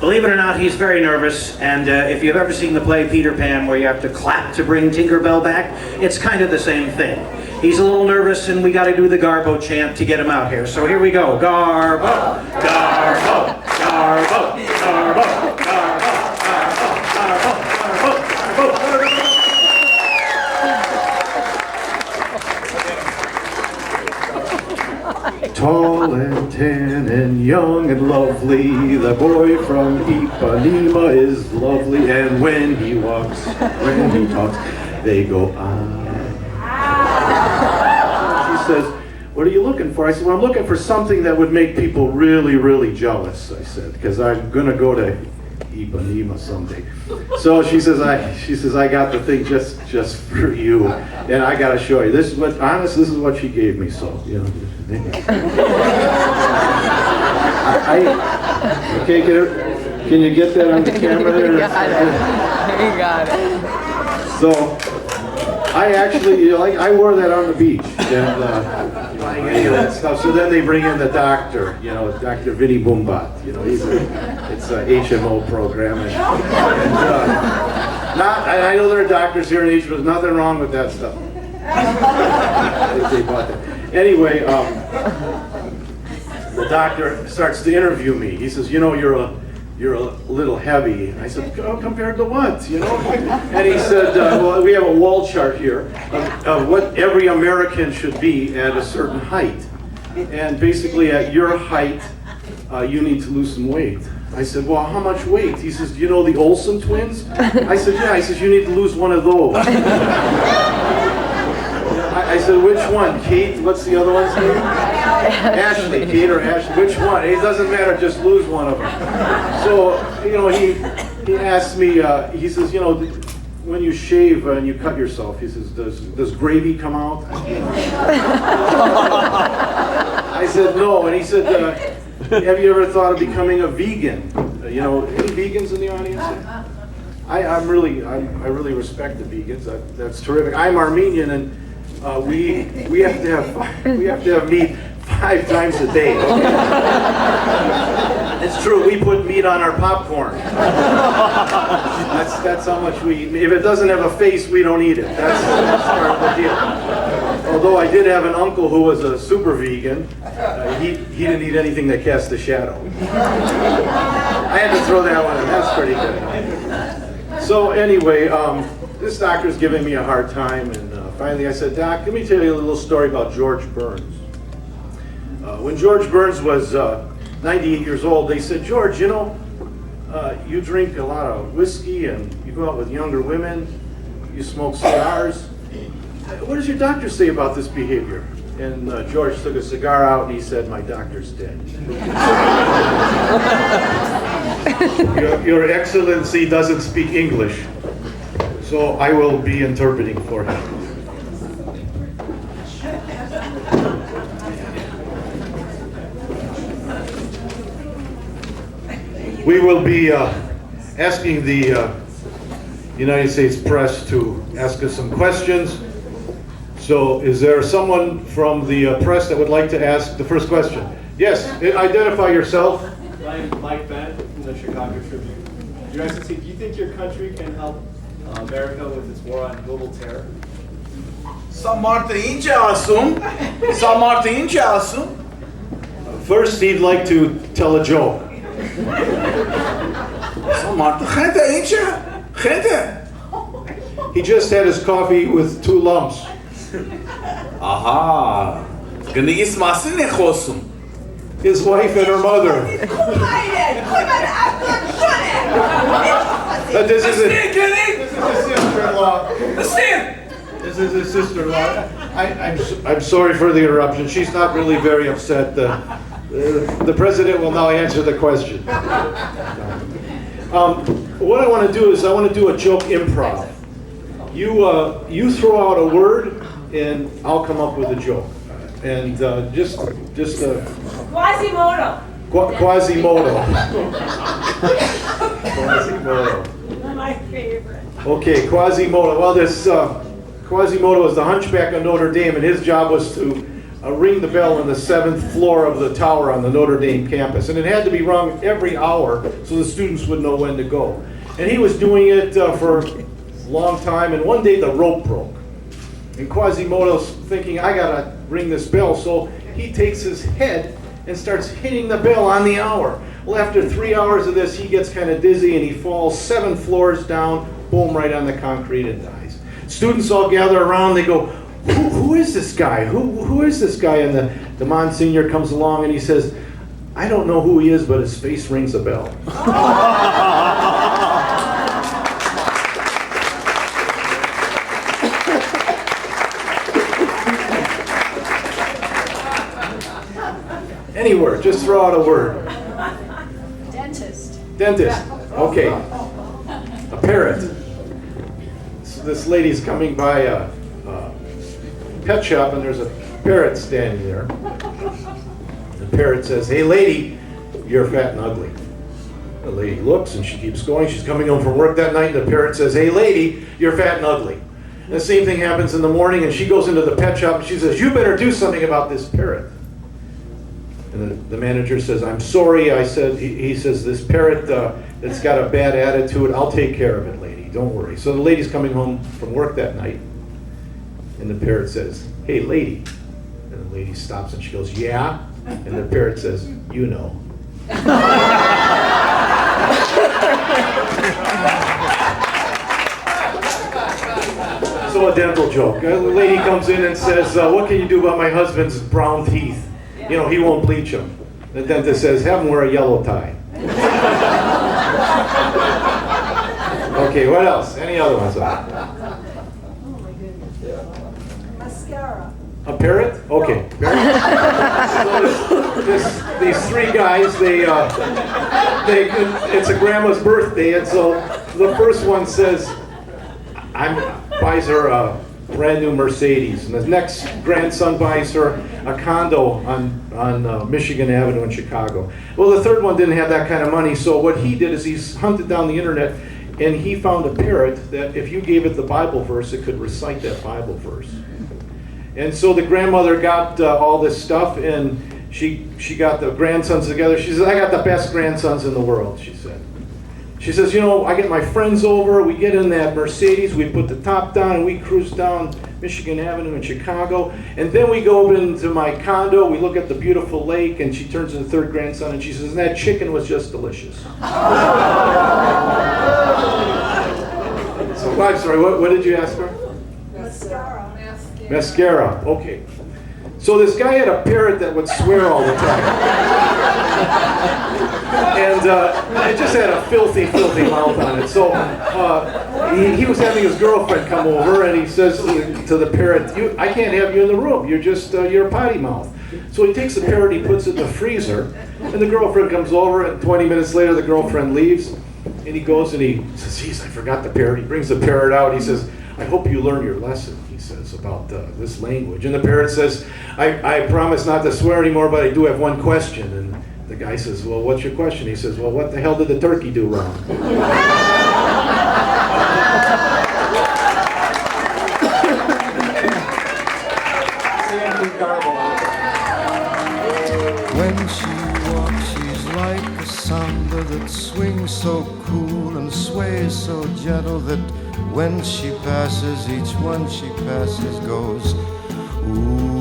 Believe it or not, he's very nervous, and if you've ever seen the play Peter Pan where you have to clap to bring Tinkerbell back, it's kind of the same thing. He's a little nervous, and we got to do the Garbo chant to get him out here. So here we go. Garbo, Garbo, Garbo, Garbo, Garbo, Garbo, Garbo, Garbo. Tall and tan and young and lovely, the boy from Ipanema is lovely, and when he walks, when he talks, they go on. She says, "What are you looking for?" I said, "Well, I'm looking for something that would make people really, really jealous," I said, because I'm going to go to Ipanema someday. So she says, I got the thing just for you, and I got to show you. This is what she gave me, so, you know. Okay, can you get that on the camera there? You got it. So, I actually, I wore that on the beach, and any of that stuff. So then they bring in the doctor, Dr. Vinny Boombat. It's a HMO program, and I know there are doctors here in Asia. There's nothing wrong with that stuff. They bought that. Anyway, the doctor starts to interview me. He says, "You're a little heavy." I said, "Compared to what?" And he said, "Well, we have a wall chart here of what every American should be at a certain height. And basically at your height, you need to lose some weight." I said, "Well, how much weight?" He says, "Do you know the Olsen twins?" I said, "Yeah." He says, "You need to lose one of those." I said, "Which one? Kate? What's the other one's name?" Ashley. Kate or Ashley? Which one? It doesn't matter, just lose one of them. So, he asked me, he says, when you shave and you cut yourself, he says, does gravy come out? I said, "No." And he said, "Have you ever thought of becoming a vegan?" Any vegans in the audience? I really respect the vegans. That's terrific. I'm Armenian, and we have to have meat 5 times a day. It's true. We put meat on our popcorn. That's how much we eat. If it doesn't have a face, we don't eat it. That's part of the deal. Although I did have an uncle who was a super vegan, he didn't eat anything that cast a shadow. I had to throw that one in. That's pretty good. So anyway, this doctor's giving me a hard time, and finally I said, "Doc, let me tell you a little story about George Burns." When George Burns was 98 years old, they said, "George, you drink a lot of whiskey and you go out with younger women, you smoke cigars. What does your doctor say about this behavior?" And George took a cigar out and he said, "My doctor's dead." Your Excellency doesn't speak English, so I will be interpreting for him. We will be asking the United States press to ask us some questions. So is there someone from the press that would like to ask the first question? Yes, identify yourself. I'm Mike Bennett from the Chicago Tribune. Your Excellency, do you think your country can help America with its war on global terror? First, he'd like to tell a joke. He just had his coffee with 2 lumps. Aha. His wife and her mother. This is his sister-in-law. This is his sister-in-law. I'm sorry for the interruption. She's not really very upset. The president will now answer the question. What I want to do is I want to do a joke improv. You throw out a word and I'll come up with a joke. And just Quasimodo. Quasimodo. Quasimodo. My favorite. Okay, Quasimodo. Well, this Quasimodo was the hunchback of Notre Dame, and his job was to ring the bell on the 7th floor of the tower on the Notre Dame campus. And it had to be rung every hour so the students would know when to go. And he was doing it for a long time, and one day the rope broke. And Quasimodo's thinking, I gotta ring this bell, so he takes his head and starts hitting the bell on the hour. Well, after 3 hours of this, he gets kind of dizzy and he falls 7 floors down, boom, right on the concrete and dies. Students all gather around, they go, who is this guy? Who is this guy? And the Monsignor comes along and he says, I don't know who he is, but his face rings a bell. Any word, just throw out a word. Dentist. Dentist, okay. A parrot. So this lady's coming by a pet shop and there's a parrot standing there. The parrot says, hey lady, you're fat and ugly. The lady looks and she keeps going. She's coming home from work that night and the parrot says, hey lady, you're fat and ugly. And the same thing happens in the morning and she goes into the pet shop and she says, you better do something about this parrot. And the manager says, I'm sorry, he says, this parrot that's got a bad attitude, I'll take care of it, lady, don't worry. So the lady's coming home from work that night, and the parrot says, hey, lady. And the lady stops and she goes, yeah? And the parrot says, you know. So a dental joke. A lady comes in and says, what can you do about my husband's brown teeth? You know, he won't bleach them. The dentist says, have him wear a yellow tie. Okay, what else? Any other ones? Oh my goodness. Mascara. A parrot? Okay. So these 3 guys, it's a grandma's birthday, and so the first one says, buys her a brand new Mercedes, and the next grandson buys her a condo on Michigan Avenue in Chicago. Well, the third one didn't have that kind of money, so what he did is he hunted down the internet and he found a parrot that if you gave it the Bible verse, it could recite that Bible verse. And so the grandmother got all this stuff, and she got the grandsons together. She said, I got the best grandsons in the world, she said. She says, you know, I get my friends over, we get in that Mercedes, we put the top down, and we cruise down Michigan Avenue in Chicago, and then we go into my condo, we look at the beautiful lake, and she turns to the third grandson, and she says, and that chicken was just delicious. So, I'm sorry, what did you ask her? Mascara. Mascara, okay. So this guy had a parrot that would swear all the time. And it just had a filthy, filthy mouth on it. So he was having his girlfriend come over, and he says to the parrot, I can't have you in the room. You're a potty mouth. So he takes the parrot, he puts it in the freezer, and the girlfriend comes over, and 20 minutes later the girlfriend leaves, and he goes and he says, geez, I forgot the parrot. He brings the parrot out. He says, I hope you learn your lesson, he says, about this language. And the parrot says, I promise not to swear anymore, but I do have one question. And the guy says, well, what's your question? He says, well, what the hell did the turkey do wrong? When she walks, she's like a samba that swings so cool and sways so gentle that when she passes, each one she passes goes, ooh.